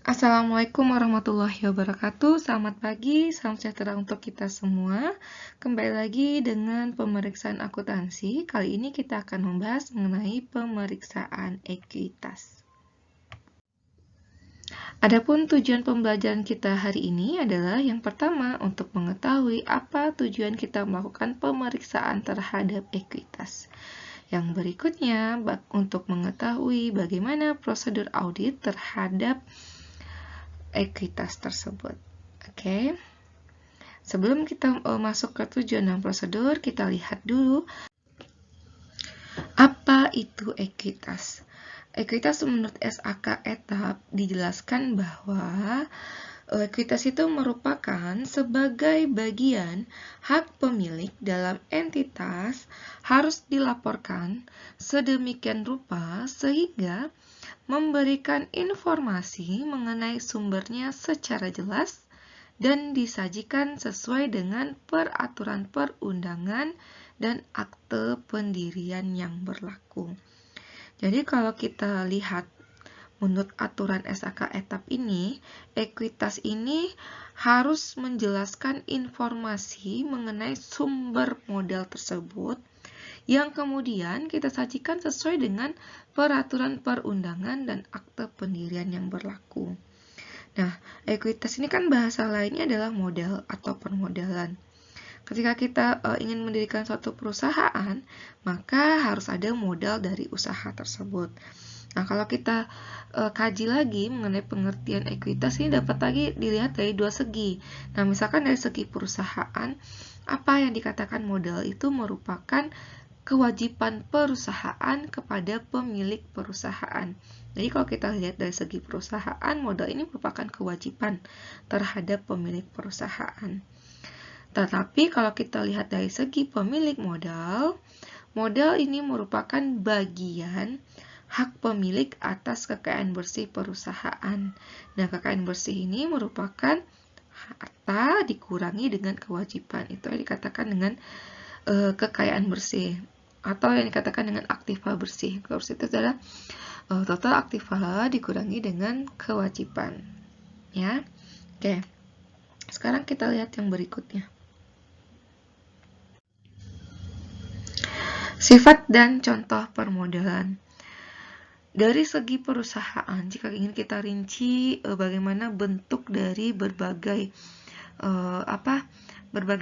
Assalamualaikum warahmatullahi wabarakatuh. Selamat pagi, salam sejahtera untuk kita semua. Kembali lagi dengan pemeriksaan akuntansi. Kali ini kita akan membahas mengenai pemeriksaan ekuitas. Adapun tujuan pembelajaran kita hari ini adalah yang pertama untuk mengetahui apa tujuan kita melakukan pemeriksaan terhadap ekuitas. Yang berikutnya untuk mengetahui bagaimana prosedur audit terhadap ekuitas tersebut. Oke. Sebelum kita masuk ke tujuan dan prosedur, kita lihat dulu apa itu ekuitas. Ekuitas menurut SAK Etap dijelaskan bahwa ekuitas itu merupakan sebagai bagian hak pemilik dalam entitas harus dilaporkan sedemikian rupa sehingga memberikan informasi mengenai sumbernya secara jelas dan disajikan sesuai dengan peraturan perundangan dan akte pendirian yang berlaku. Jadi kalau kita lihat menurut aturan SAK Etap ini, ekuitas ini harus menjelaskan informasi mengenai sumber modal tersebut yang kemudian kita sajikan sesuai dengan peraturan perundangan dan akte pendirian yang berlaku. Nah, ekuitas ini kan bahasa lainnya adalah modal atau permodalan. Ketika kita ingin mendirikan suatu perusahaan, maka harus ada modal dari usaha tersebut. Nah, kalau kita kaji lagi mengenai pengertian ekuitas ini dapat lagi dilihat dari dua segi. Nah, misalkan dari segi perusahaan, apa yang dikatakan modal itu merupakan kewajiban perusahaan kepada pemilik perusahaan. Jadi kalau kita lihat dari segi perusahaan, modal ini merupakan kewajiban terhadap pemilik perusahaan. Tetapi kalau kita lihat dari segi pemilik modal, modal ini merupakan bagian hak pemilik atas kekayaan bersih perusahaan. Nah, kekayaan bersih ini merupakan harta dikurangi dengan kewajiban. Itu yang dikatakan dengan kekayaan bersih atau yang dikatakan dengan aktiva bersih. Aktiva bersih itu adalah total aktiva dikurangi dengan kewajiban. Ya, oke. Sekarang kita lihat yang berikutnya. Sifat dan contoh permodalan. Dari segi perusahaan, jika ingin kita rinci bagaimana bentuk dari berbagai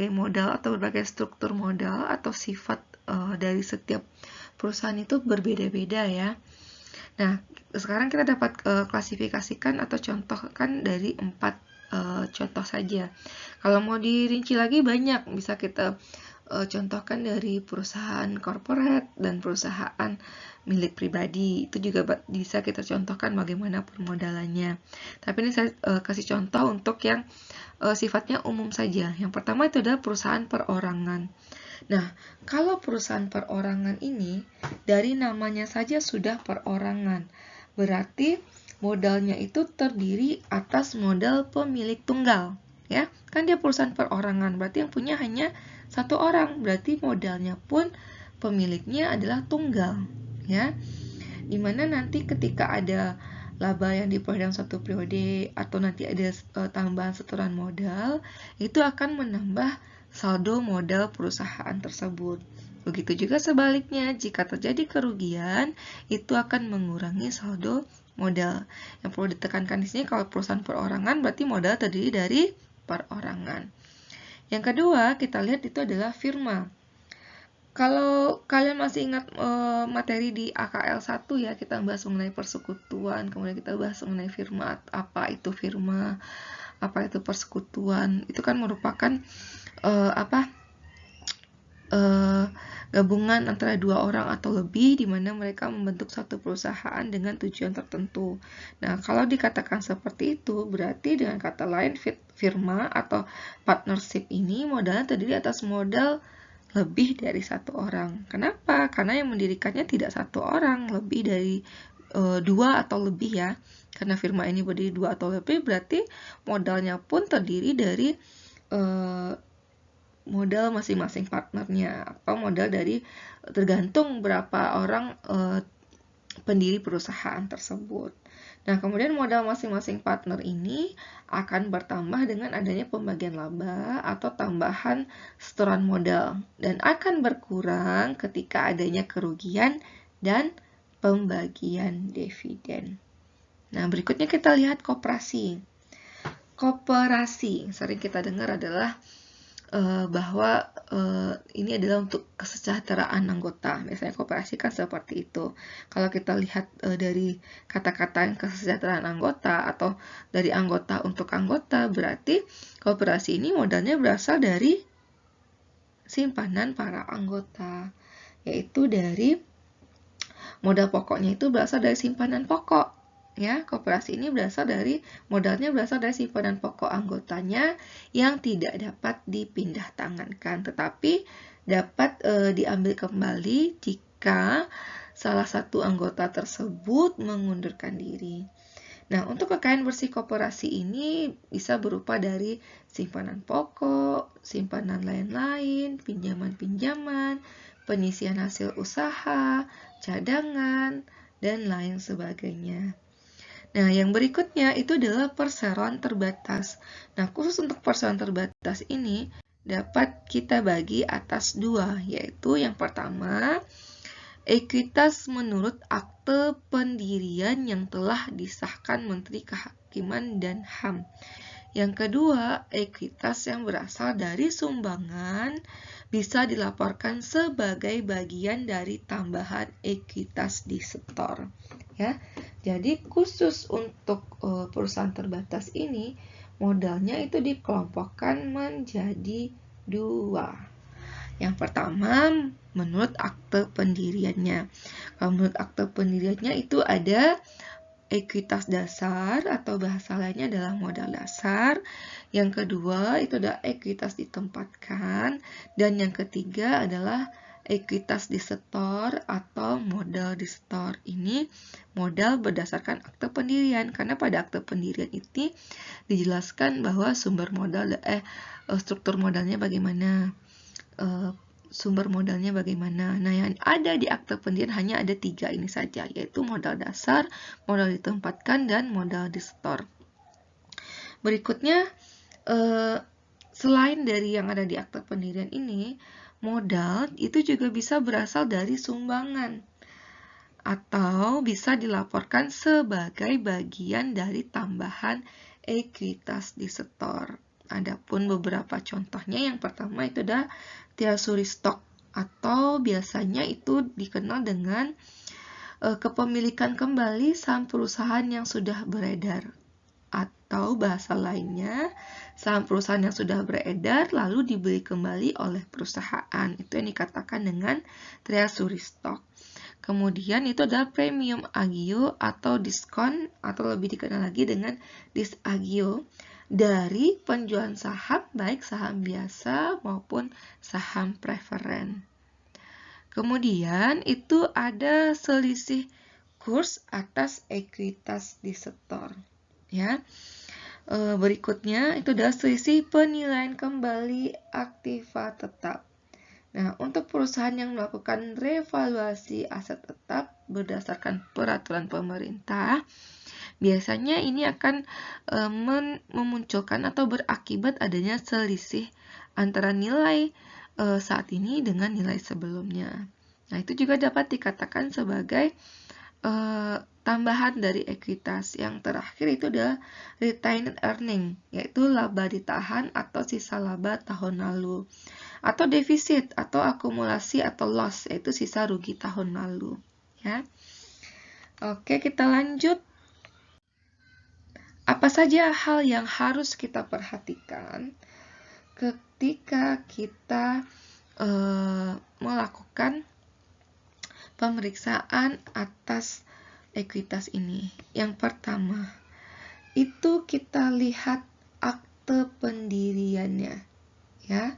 modal atau berbagai struktur modal atau sifat dari setiap perusahaan itu berbeda-beda ya. Nah, sekarang kita dapat klasifikasikan atau contohkan dari 4 contoh saja. Kalau mau dirinci lagi banyak, bisa kita contohkan dari perusahaan corporate dan perusahaan milik pribadi. Itu juga bisa kita contohkan bagaimana permodalannya. Tapi ini saya kasih contoh untuk yang sifatnya umum saja. Yang pertama itu adalah perusahaan perorangan. Nah, kalau perusahaan perorangan ini dari namanya saja sudah perorangan. Berarti modalnya itu terdiri atas modal pemilik tunggal. Ya, kan dia perusahaan perorangan, berarti yang punya hanya satu orang, berarti modalnya pun pemiliknya adalah tunggal, ya. Dimana nanti ketika ada laba yang diperoleh dalam satu periode atau nanti ada tambahan setoran modal, itu akan menambah saldo modal perusahaan tersebut. Begitu juga sebaliknya, jika terjadi kerugian, itu akan mengurangi saldo modal. Yang perlu ditekankan di sini kalau perusahaan perorangan berarti modal terdiri dari perorangan. Yang kedua, kita lihat itu adalah firma. Kalau kalian masih ingat materi di AKL 1 ya, kita bahas mengenai persekutuan, kemudian kita bahas mengenai firma, apa itu firma, apa itu persekutuan. Itu kan merupakan gabungan antara dua orang atau lebih di mana mereka membentuk satu perusahaan dengan tujuan tertentu. Nah, kalau dikatakan seperti itu, berarti dengan kata lain firma atau partnership ini modalnya terdiri atas modal lebih dari satu orang. Kenapa? Karena yang mendirikannya tidak satu orang, lebih dari 2 atau lebih ya. Karena firma ini berdiri 2 atau lebih, berarti modalnya pun terdiri dari modal masing-masing partnernya atau modal dari tergantung berapa orang pendiri perusahaan tersebut. Nah, kemudian modal masing-masing partner ini akan bertambah dengan adanya pembagian laba atau tambahan setoran modal dan akan berkurang ketika adanya kerugian dan pembagian dividen. Nah, berikutnya kita lihat koperasi. Koperasi sering kita dengar adalah bahwa ini adalah untuk kesejahteraan anggota. Biasanya koperasi kan seperti itu. Kalau kita lihat dari kata-kata yang kesejahteraan anggota atau dari anggota untuk anggota, berarti koperasi ini modalnya berasal dari simpanan para anggota, yaitu dari modal pokoknya itu berasal dari simpanan pokok. Ya, koperasi ini modalnya berasal dari simpanan pokok anggotanya yang tidak dapat dipindah tangankan, tetapi dapat diambil kembali jika salah satu anggota tersebut mengundurkan diri. Nah, untuk kekayaan bersih koperasi ini bisa berupa dari simpanan pokok, simpanan lain-lain, pinjaman-pinjaman, penyisian hasil usaha, cadangan, dan lain sebagainya. Nah, yang berikutnya itu adalah perseroan terbatas. Nah, khusus untuk perseroan terbatas ini dapat kita bagi atas dua, yaitu yang pertama, ekuitas menurut akte pendirian yang telah disahkan Menteri Kehakiman dan HAM. Yang kedua, ekuitas yang berasal dari sumbangan bisa dilaporkan sebagai bagian dari tambahan ekuitas di setor. Ya, jadi khusus untuk perusahaan terbatas ini, modalnya itu dikelompokkan menjadi dua. Yang pertama, menurut akte pendiriannya. Kalau menurut akte pendiriannya itu ada ekuitas dasar atau bahasa lainnya adalah modal dasar. Yang kedua itu ada ekuitas ditempatkan. Dan yang ketiga adalah ekuitas disetor atau modal disetor. Ini modal berdasarkan akte pendirian, karena pada akte pendirian ini dijelaskan bahwa struktur modalnya bagaimana, sumber modalnya bagaimana. Nah, yang ada di akte pendirian hanya ada 3 ini saja, yaitu modal dasar, modal ditempatkan, dan modal disetor. Berikutnya, selain dari yang ada di akte pendirian ini, modal itu juga bisa berasal dari sumbangan atau bisa dilaporkan sebagai bagian dari tambahan ekuitas disetor. Adapun beberapa contohnya, yang pertama itu adalah treasury stock atau biasanya itu dikenal dengan kepemilikan kembali saham perusahaan yang sudah beredar, atau bahasa lainnya saham perusahaan yang sudah beredar lalu dibeli kembali oleh perusahaan. Itu yang dikatakan dengan treasury stock. Kemudian itu adalah premium agio atau diskon atau lebih dikenal lagi dengan disagio dari penjualan saham, baik saham biasa maupun saham preferen. Kemudian itu ada selisih kurs atas ekuitas disetor. Ya. Berikutnya itu adalah selisih penilaian kembali aktiva tetap. Nah, untuk perusahaan yang melakukan revaluasi aset tetap berdasarkan peraturan pemerintah, biasanya ini akan memunculkan atau berakibat adanya selisih antara nilai saat ini dengan nilai sebelumnya. Nah, itu juga dapat dikatakan sebagai tambahan dari ekuitas. Yang terakhir itu adalah retained earning, yaitu laba ditahan atau sisa laba tahun lalu. Atau defisit atau akumulasi atau loss, yaitu sisa rugi tahun lalu. Ya. Oke, kita lanjut. Apa saja hal yang harus kita perhatikan ketika kita melakukan pemeriksaan atas ekuitas ini? Yang pertama, itu kita lihat akte pendiriannya. Ya.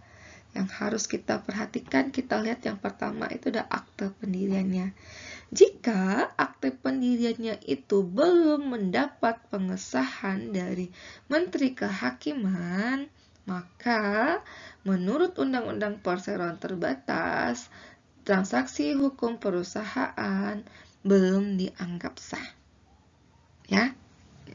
Yang harus kita perhatikan, kita lihat yang pertama itu ada akte pendiriannya. Jika akte pendiriannya itu belum mendapat pengesahan dari Menteri Kehakiman, maka menurut Undang-Undang Perseroan Terbatas, transaksi hukum perusahaan belum dianggap sah. Ya,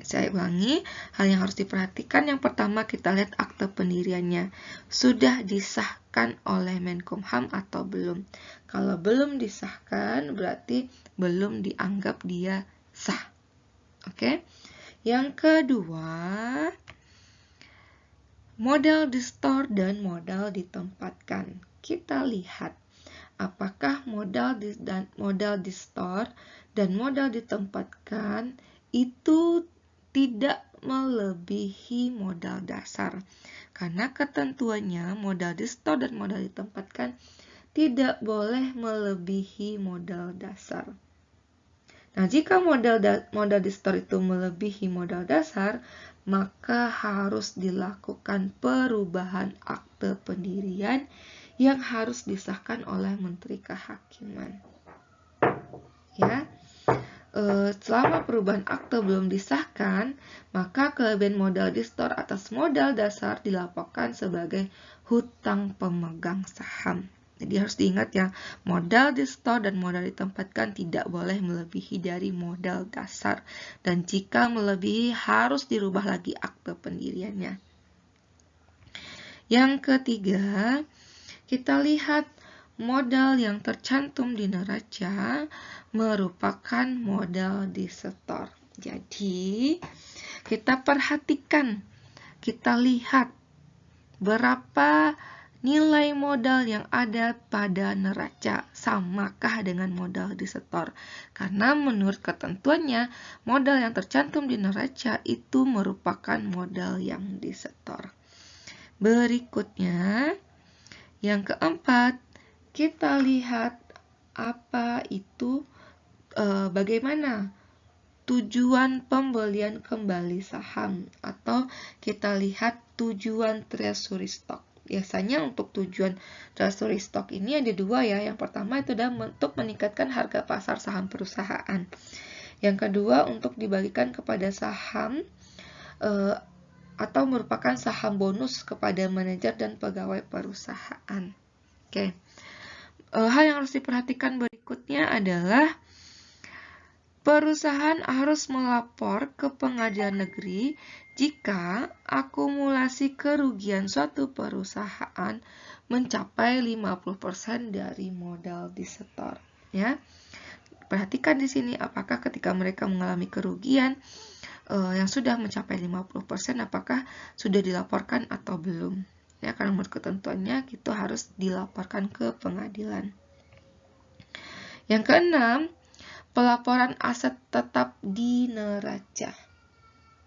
saya ulangi, hal yang harus diperhatikan yang pertama kita lihat akte pendiriannya. Sudah disahkan oleh Menkumham atau belum? Kalau belum disahkan, berarti belum dianggap dia sah. Oke. Yang kedua, modal di-store dan modal ditempatkan. Kita lihat apakah modal di-store dan modal ditempatkan itu tidak melebihi modal dasar. Karena ketentuannya modal di-store dan modal ditempatkan tidak boleh melebihi modal dasar. Nah, jika modal di-store itu melebihi modal dasar, maka harus dilakukan perubahan akte pendirian yang harus disahkan oleh Menteri Kehakiman. Ya. Selama perubahan akte belum disahkan, maka kelebihan modal di-store atas modal dasar dilaporkan sebagai hutang pemegang saham. Jadi harus diingat ya, modal di-store dan modal ditempatkan tidak boleh melebihi dari modal dasar. Dan jika melebihi harus dirubah lagi akte pendiriannya. Yang ketiga, kita lihat modal yang tercantum di neraca merupakan modal di-store. Jadi, kita perhatikan, kita lihat berapa nilai modal yang ada pada neraca, samakah dengan modal di-store. Karena menurut ketentuannya, modal yang tercantum di neraca itu merupakan modal yang di-store. Berikutnya, yang keempat, kita lihat apa itu bagaimana tujuan pembelian kembali saham, atau kita lihat tujuan treasury stock. Biasanya untuk tujuan treasury stock ini ada dua ya. Yang pertama itu adalah untuk meningkatkan harga pasar saham perusahaan. Yang kedua untuk dibagikan kepada saham atau merupakan saham bonus kepada manajer dan pegawai perusahaan. Oke. Hal yang harus diperhatikan berikutnya adalah perusahaan harus melapor ke pengadilan negeri jika akumulasi kerugian suatu perusahaan mencapai 50% dari modal di-store. Ya. Perhatikan di sini apakah ketika mereka mengalami kerugian yang sudah mencapai 50%, apakah sudah dilaporkan atau belum. Ya, karena menurut ketentuannya itu harus dilaporkan ke pengadilan. Yang keenam, pelaporan aset tetap di neraca.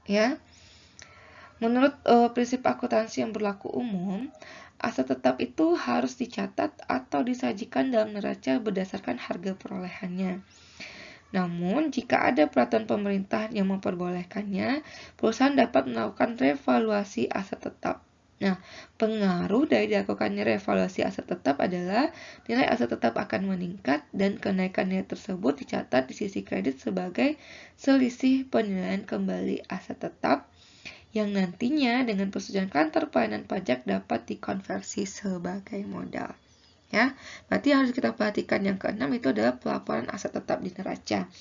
Ya. Menurut prinsip akuntansi yang berlaku umum, aset tetap itu harus dicatat atau disajikan dalam neraca berdasarkan harga perolehannya. Namun, jika ada peraturan pemerintah yang memperbolehkannya, perusahaan dapat melakukan revaluasi aset tetap. Nah, pengaruh dari dilakukannya revaluasi aset tetap adalah nilai aset tetap akan meningkat dan kenaikan nilai tersebut dicatat di sisi kredit sebagai selisih penilaian kembali aset tetap yang nantinya dengan persetujuan kantor pelayanan pajak dapat dikonversi sebagai modal. Ya, berarti harus kita perhatikan yang keenam itu adalah pelaporan aset tetap di neraca.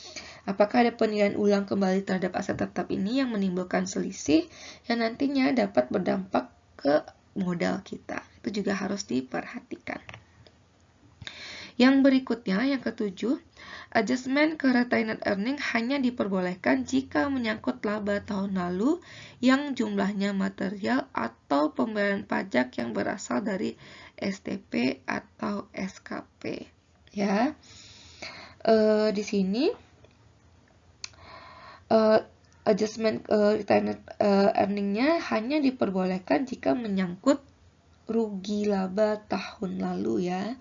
Apakah ada penilaian ulang kembali terhadap aset tetap ini yang menimbulkan selisih yang nantinya dapat berdampak ke modal kita. Itu juga harus diperhatikan. Yang berikutnya, yang ketujuh, adjustment ke retained earning hanya diperbolehkan jika menyangkut laba tahun lalu yang jumlahnya material atau pembayaran pajak yang berasal dari STP atau SKP. Ya, di sini adjustment retained earning-nya hanya diperbolehkan jika menyangkut rugi laba tahun lalu ya,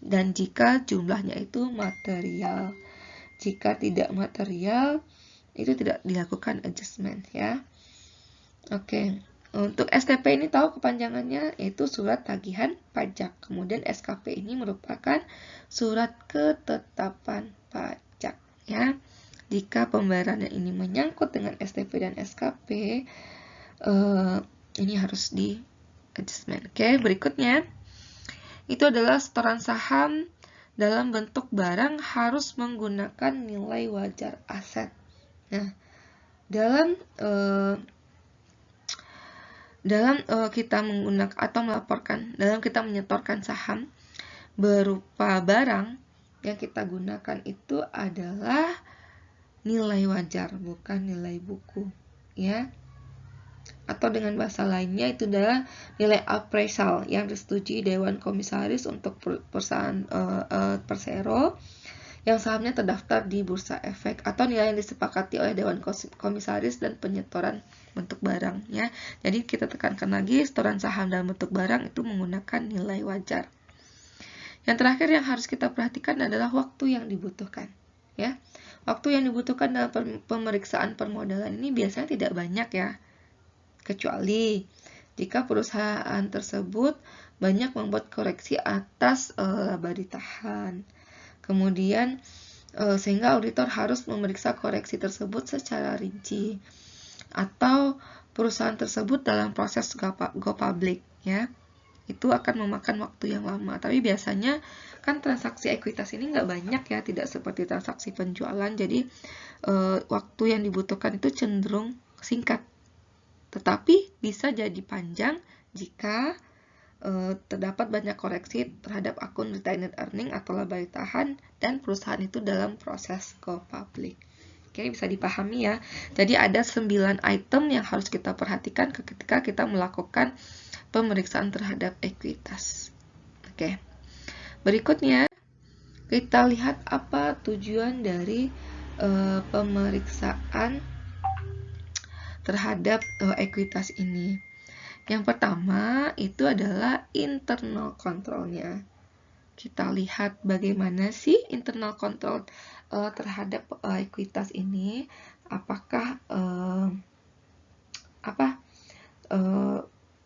dan jika jumlahnya itu material. Jika tidak material, itu tidak dilakukan adjustment ya. Oke, untuk STP ini tahu kepanjangannya, yaitu surat tagihan pajak. Kemudian SKP ini merupakan surat ketetapan pajak ya. Jika pembayarannya ini menyangkut dengan STP dan SKP, ini harus di adjustment. Oke, berikutnya itu adalah setoran saham dalam bentuk barang harus menggunakan nilai wajar aset. Nah, dalam kita menggunakan atau melaporkan, dalam kita menyetorkan saham berupa barang, yang kita gunakan itu adalah nilai wajar, bukan nilai buku, ya. Atau dengan bahasa lainnya itu adalah nilai appraisal yang disetujui Dewan Komisaris untuk perusahaan Persero yang sahamnya terdaftar di Bursa Efek, atau nilai yang disepakati oleh Dewan Komisaris dan penyetoran bentuk barang, ya. Jadi kita tekankan lagi, setoran saham dalam bentuk barang itu menggunakan nilai wajar. Yang terakhir yang harus kita perhatikan adalah waktu yang dibutuhkan, ya. Waktu yang dibutuhkan dalam pemeriksaan permodalan ini biasanya tidak banyak, ya. Kecuali jika perusahaan tersebut banyak membuat koreksi atas laba ditahan. Kemudian sehingga auditor harus memeriksa koreksi tersebut secara rinci. Atau perusahaan tersebut dalam proses go public, ya. Itu akan memakan waktu yang lama. Tapi biasanya kan transaksi ekuitas ini nggak banyak, ya, tidak seperti transaksi penjualan. Jadi waktu yang dibutuhkan itu cenderung singkat. Tetapi bisa jadi panjang jika terdapat banyak koreksi terhadap akun retained earning atau laba ditahan dan perusahaan itu dalam proses go public. Oke, bisa dipahami, ya. Jadi ada 9 item yang harus kita perhatikan ketika kita melakukan pemeriksaan terhadap ekuitas. Oke. Berikutnya kita lihat apa tujuan dari pemeriksaan terhadap ekuitas ini. Yang pertama itu adalah internal control-nya. Kita lihat bagaimana sih internal control terhadap ekuitas ini. Apakah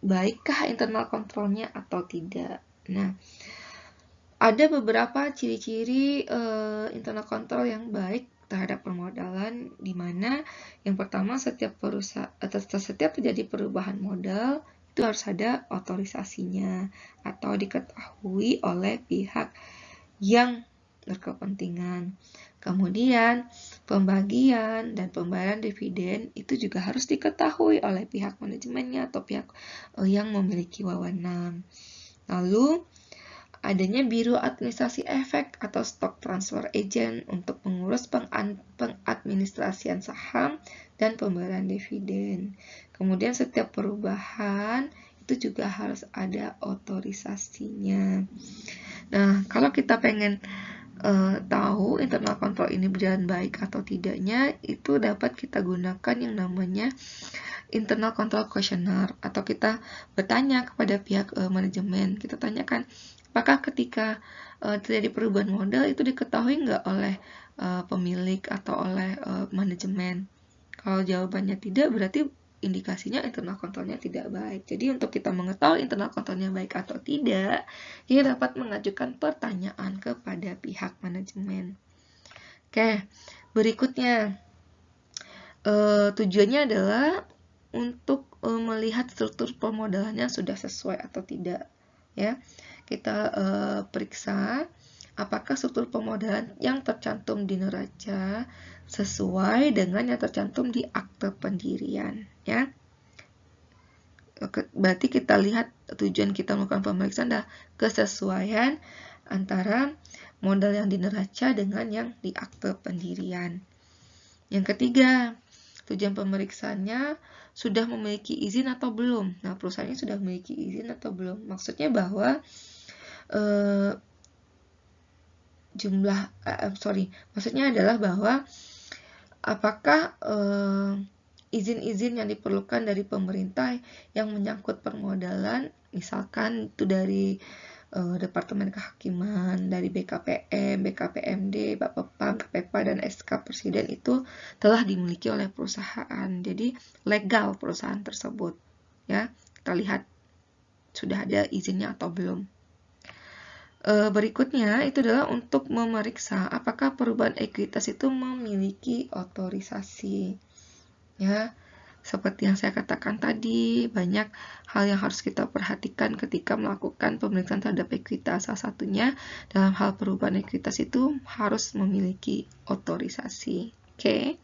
baikkah internal control-nya atau tidak. Nah, ada beberapa ciri-ciri internal control yang baik terhadap permodalan, di mana yang pertama setiap terjadi perubahan modal itu harus ada otorisasinya atau diketahui oleh pihak yang berkepentingan. Kemudian pembagian dan pembayaran dividen itu juga harus diketahui oleh pihak manajemennya atau pihak yang memiliki wewenang. Lalu adanya biro administrasi efek atau stock transfer agent untuk mengurus pengadministrasian saham dan pembayaran dividen. Kemudian setiap perubahan itu juga harus ada otorisasinya. Nah, kalau kita pengen tahu internal control ini berjalan baik atau tidaknya, itu dapat kita gunakan yang namanya internal control questionnaire, atau kita bertanya kepada pihak manajemen. Kita tanyakan, apakah ketika terjadi perubahan modal itu diketahui nggak oleh pemilik atau oleh manajemen? Kalau jawabannya tidak, berarti indikasinya internal kontrolnya tidak baik. Jadi untuk kita mengetahui internal kontrolnya baik atau tidak, kita dapat mengajukan pertanyaan kepada pihak manajemen. Oke, berikutnya tujuannya adalah untuk melihat struktur permodalannya sudah sesuai atau tidak, ya. Kita periksa apakah struktur permodalan yang tercantum di neraca sesuai dengan yang tercantum di akte pendirian, ya. Berarti kita lihat tujuan kita melakukan pemeriksaan adalah kesesuaian antara modal yang di neraca dengan yang di akte pendirian. Yang ketiga, tujuan pemeriksaannya sudah memiliki izin atau belum. Nah, perusahaannya sudah memiliki izin atau belum. Maksudnya bahwa maksudnya adalah bahwa apakah izin-izin yang diperlukan dari pemerintah yang menyangkut permodalan, misalkan itu dari Departemen Kehakiman, dari BKPM, BKPMD, Bapepam, KPPA, dan SK Presiden itu telah dimiliki oleh perusahaan. Jadi legal perusahaan tersebut, ya. Kita lihat sudah ada izinnya atau belum. Berikutnya itu adalah untuk memeriksa apakah perubahan ekuitas itu memiliki otorisasi, ya. Seperti yang saya katakan tadi, banyak hal yang harus kita perhatikan ketika melakukan pemeriksaan terhadap ekuitas. Salah satunya dalam hal perubahan ekuitas itu harus memiliki otorisasi. Oke.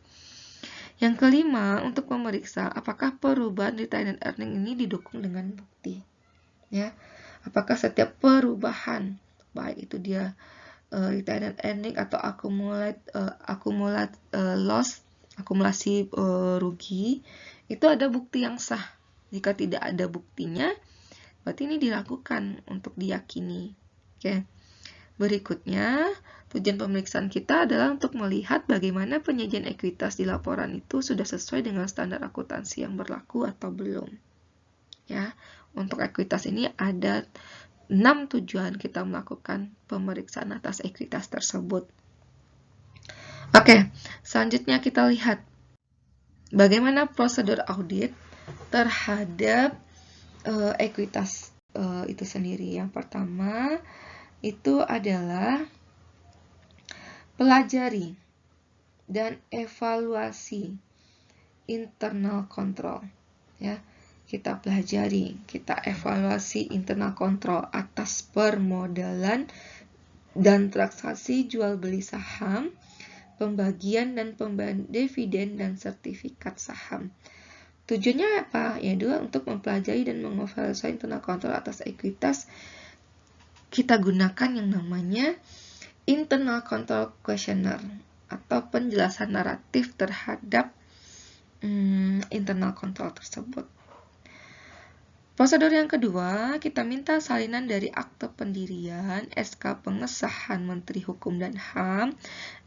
Yang kelima, untuk memeriksa apakah perubahan retained earning ini didukung dengan bukti. Ya, apakah setiap perubahan, baik itu dia retained earning atau akumulasi rugi, itu ada bukti yang sah. Jika tidak ada buktinya, berarti ini dilakukan untuk diyakini. Oke. Berikutnya, tujuan pemeriksaan kita adalah untuk melihat bagaimana penyajian ekuitas di laporan itu sudah sesuai dengan standar akuntansi yang berlaku atau belum. Ya, untuk ekuitas ini ada 6 tujuan kita melakukan pemeriksaan atas ekuitas tersebut. Oke, selanjutnya kita lihat bagaimana prosedur audit terhadap ekuitas itu sendiri. Yang pertama itu adalah pelajari dan evaluasi internal control. Ya, kita pelajari, kita evaluasi internal control atas permodalan dan transaksi jual beli saham, pembagian dan pembayaran dividen dan sertifikat saham. Tujuannya apa? Yaitu untuk mempelajari dan mengevaluasi internal control atas ekuitas. Kita gunakan yang namanya internal control questionnaire atau penjelasan naratif terhadap internal control tersebut. Prosedur yang kedua, kita minta salinan dari akte pendirian, SK pengesahan Menteri Hukum dan HAM,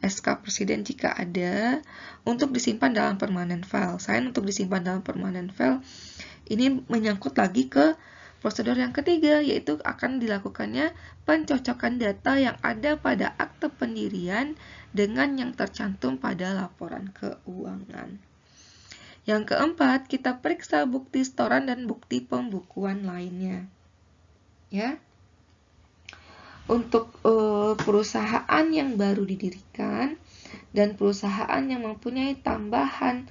SK Presiden jika ada, untuk disimpan dalam permanent file. Selain untuk disimpan dalam permanent file, ini menyangkut lagi ke prosedur yang ketiga, yaitu akan dilakukannya pencocokan data yang ada pada akte pendirian dengan yang tercantum pada laporan keuangan. Yang keempat, kita periksa bukti setoran dan bukti pembukuan lainnya. Ya. Untuk perusahaan yang baru didirikan dan perusahaan yang mempunyai tambahan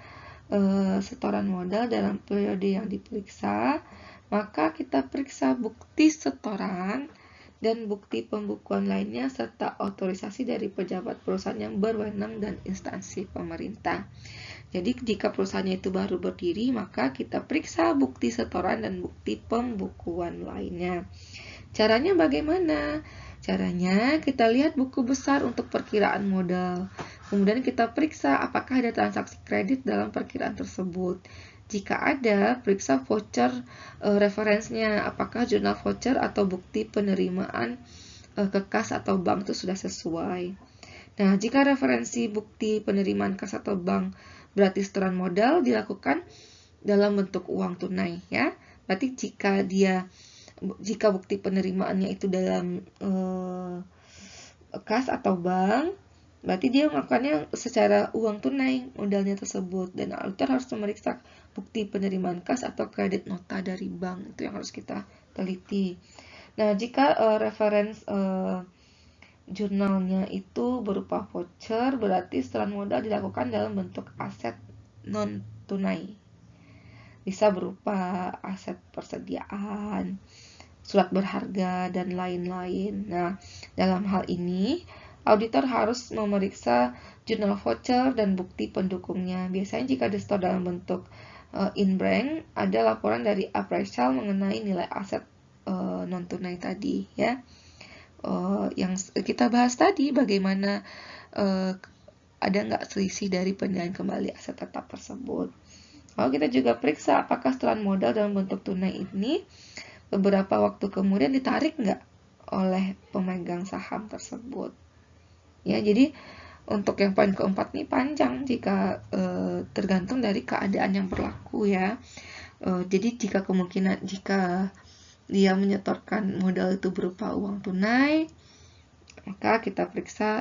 setoran modal dalam periode yang diperiksa, maka kita periksa bukti setoran dan bukti pembukuan lainnya serta otorisasi dari pejabat perusahaan yang berwenang dan instansi pemerintah. Jadi jika perusahaannya itu baru berdiri, maka kita periksa bukti setoran dan bukti pembukuan lainnya. Caranya bagaimana? Caranya kita lihat buku besar untuk perkiraan modal. Kemudian kita periksa apakah ada transaksi kredit dalam perkiraan tersebut. Jika ada, periksa voucher referensinya, apakah jurnal voucher atau bukti penerimaan ke kas atau bank itu sudah sesuai. Nah, jika referensi bukti penerimaan kas atau bank berarti setoran modal dilakukan dalam bentuk uang tunai, ya. Berarti jika bukti penerimaannya itu dalam kas atau bank, berarti dia melakukannya secara uang tunai modalnya tersebut, dan auditor harus memeriksa bukti penerimaan kas atau kredit nota dari bank, itu yang harus kita teliti. Nah, jika referensi jurnalnya itu berupa voucher, berarti setoran modal dilakukan dalam bentuk aset non-tunai. Bisa berupa aset persediaan, surat berharga, dan lain-lain. Nah, dalam hal ini, auditor harus memeriksa jurnal voucher dan bukti pendukungnya. Biasanya jika disetor dalam bentuk in-bank, ada laporan dari appraisal mengenai nilai aset non-tunai tadi, ya. Yang kita bahas tadi, bagaimana ada nggak selisih dari penilaian kembali aset tetap tersebut. Lalu kita juga periksa apakah setoran modal dalam bentuk tunai ini beberapa waktu kemudian ditarik nggak oleh pemegang saham tersebut. Ya, jadi untuk yang poin keempat ini panjang jika tergantung dari keadaan yang berlaku, ya. Jadi jika dia menyetorkan modal itu berupa uang tunai, maka kita periksa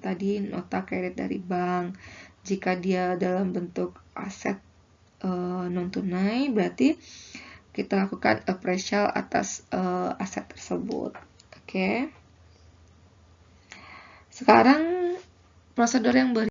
tadi nota kredit dari bank. Jika dia dalam bentuk aset non tunai, berarti kita lakukan appraisal atas aset tersebut. Oke. Sekarang prosedur yang berikutnya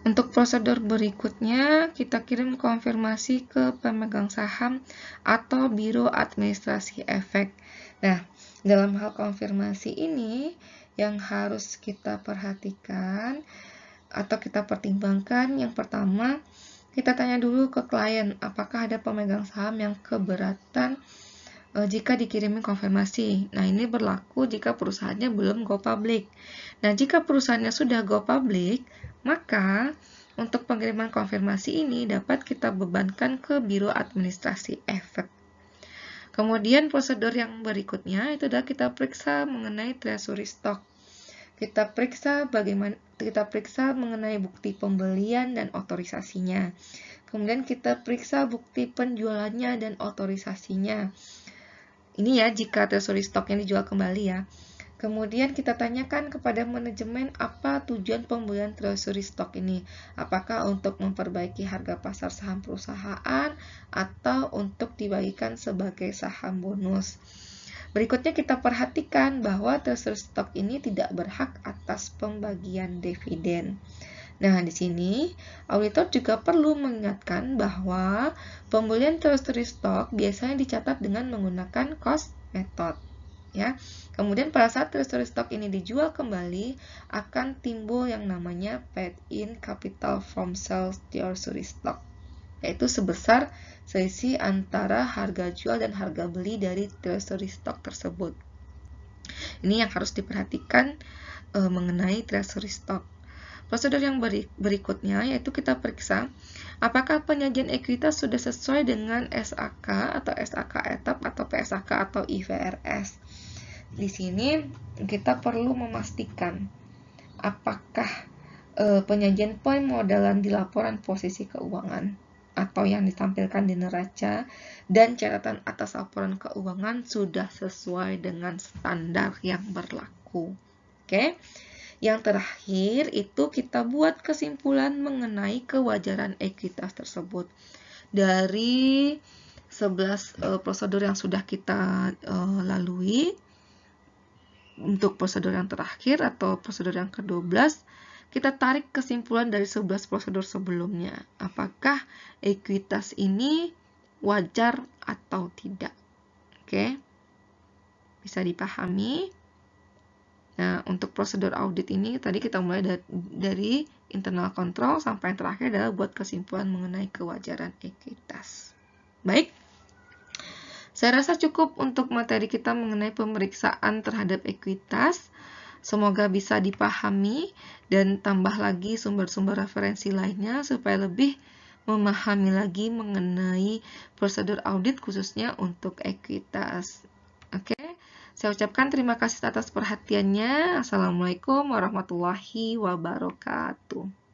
Untuk prosedur berikutnya, kita kirim konfirmasi ke pemegang saham atau Biro Administrasi Efek. Nah, dalam hal konfirmasi ini, yang harus kita perhatikan atau kita pertimbangkan, yang pertama, kita tanya dulu ke klien, apakah ada pemegang saham yang keberatan jika dikirimin konfirmasi. Nah, ini berlaku jika perusahaannya belum go public. Nah, jika perusahaannya sudah go public, maka untuk pengiriman konfirmasi ini dapat kita bebankan ke Biro Administrasi Efek. Kemudian prosedur yang berikutnya itu adalah kita periksa mengenai treasury stock. Kita periksa mengenai bukti pembelian dan otorisasinya. Kemudian kita periksa bukti penjualannya dan otorisasinya. Ini ya jika treasury stock-nya dijual kembali ya. Kemudian kita tanyakan kepada manajemen apa tujuan pembelian treasury stock ini. Apakah untuk memperbaiki harga pasar saham perusahaan atau untuk dibagikan sebagai saham bonus. Berikutnya kita perhatikan bahwa treasury stock ini tidak berhak atas pembagian dividen. Nah, di sini auditor juga perlu mengingatkan bahwa pembelian treasury stock biasanya dicatat dengan menggunakan cost method. Ya. Kemudian pada saat treasury stock ini dijual kembali, akan timbul yang namanya paid-in capital from sales treasury stock, yaitu sebesar selisih antara harga jual dan harga beli dari treasury stock tersebut. Ini yang harus diperhatikan mengenai treasury stock. Prosedur yang berikutnya yaitu kita periksa apakah penyajian ekuitas sudah sesuai dengan SAK atau SAK etap atau PSAK atau IFRS. Di sini kita perlu memastikan apakah penyajian poin modalan di laporan posisi keuangan atau yang ditampilkan di neraca dan catatan atas laporan keuangan sudah sesuai dengan standar yang berlaku. Oke. Yang terakhir itu kita buat kesimpulan mengenai kewajaran ekuitas tersebut. Dari 11 prosedur yang sudah kita lalui, untuk prosedur yang terakhir atau prosedur yang ke-12, kita tarik kesimpulan dari 11 prosedur sebelumnya. Apakah ekuitas ini wajar atau tidak? Oke. Bisa dipahami? Nah, untuk prosedur audit ini tadi kita mulai dari internal control sampai yang terakhir adalah buat kesimpulan mengenai kewajaran ekuitas. Baik. Saya rasa cukup untuk materi kita mengenai pemeriksaan terhadap ekuitas. Semoga bisa dipahami dan tambah lagi sumber-sumber referensi lainnya supaya lebih memahami lagi mengenai prosedur audit khususnya untuk ekuitas. Oke, saya ucapkan terima kasih atas perhatiannya. Assalamualaikum warahmatullahi wabarakatuh.